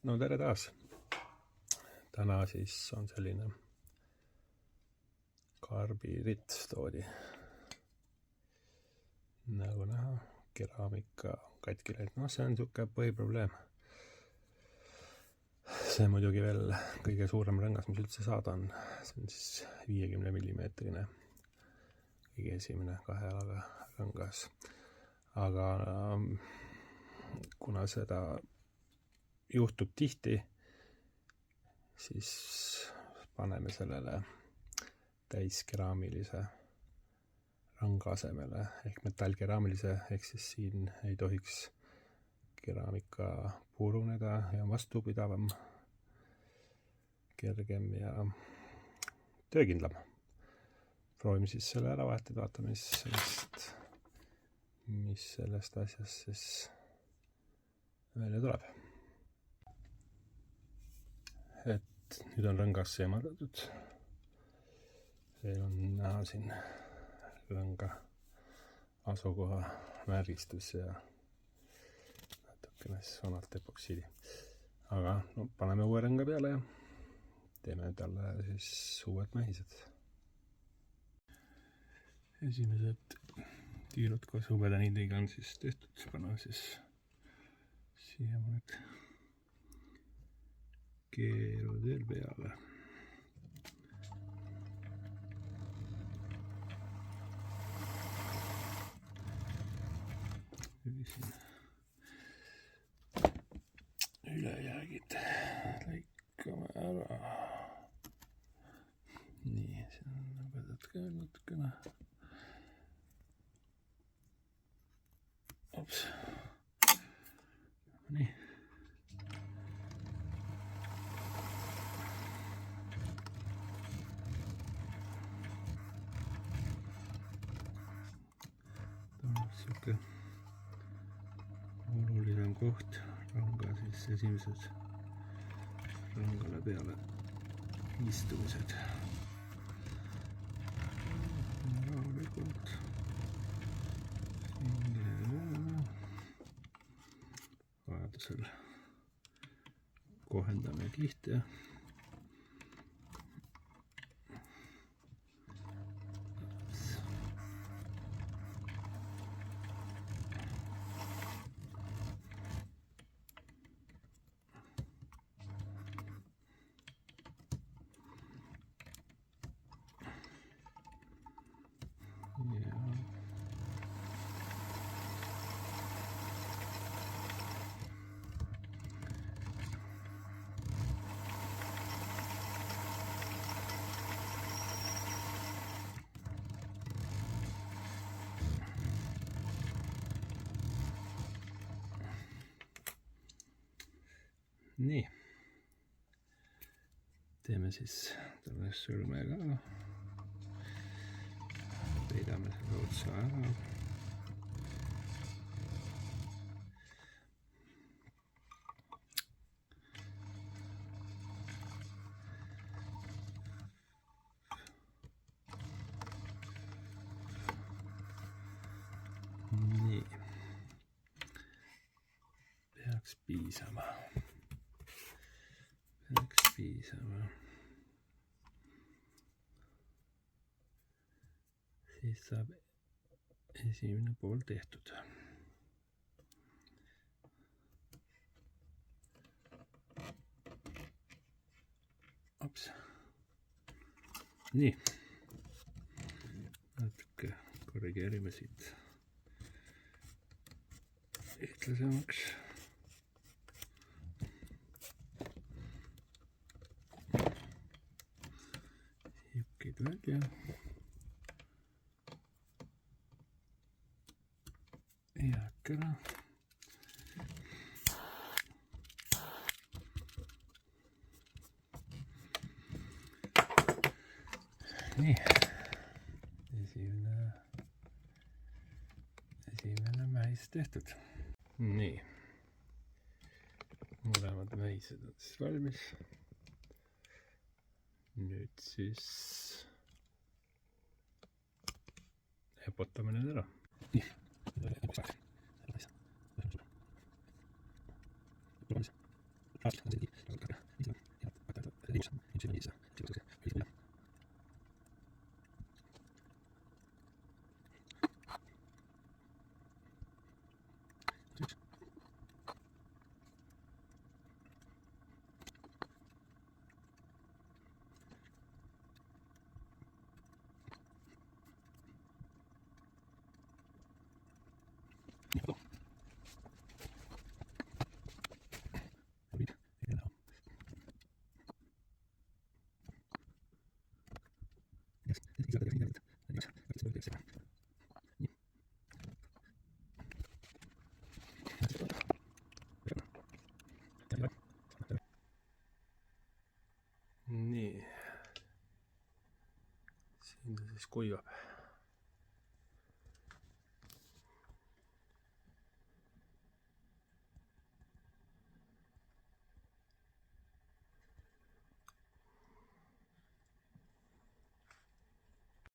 No tere taas! Täna siis on selline karbiritt toodi. Nagu näha, keraamika katki läinud. No see on siuke põhiprobleem. See muidugi veel kõige suurem rõngas, mis üldse saada on. See on siis 50 mm kõige esimene 2 jalaga rõngas. Aga kuna seda juhtub tihti, siis paneme sellele täiskeraamilise rõnga asemele ehk metallkeraamilise, ehk siis siin ei tohiks keraamika puruneda ja vastupidavam, kergem ja töökindlam. Proovime siis selle ära vahetada, vaatame, mis sellest asjast siis välja tuleb. Et nüüd on rõngas eemaldatud. Teil on näha siin rõnga asukoha märgistus ja natukene siis vanalt epoksiidi. Aga no, paneme uue rõnga peale ja teeme talle siis uued mähised. Esimesed tiirud koos hõbedaniidiga on siis tehtud, paneme siis siia mõned keerud veel peale. Siin ülejäägid lõikame ära. Nii, siin on hõbedat ka natukene. Ops. Nii. Siuke oluline koht rõnga siis esimesed rõngale peale istumised. Rahulikult vajadusel kohendame kihte. Nii, teeme siis talle sõrmega, peidame selle otsa ära. Nii, peaks piisama. Siis saab esimene pool tehtud. Ops. Nii. Natuke korrigeerime siit ühtlasemaks. Jukid välja. Jäkkärä. Nii. Esimene mähis tehtud. Nii. Mõlemad mähised on siis valmis. Nüüd siis epotame need ära. Nii. nii, siin ta siis kuivab.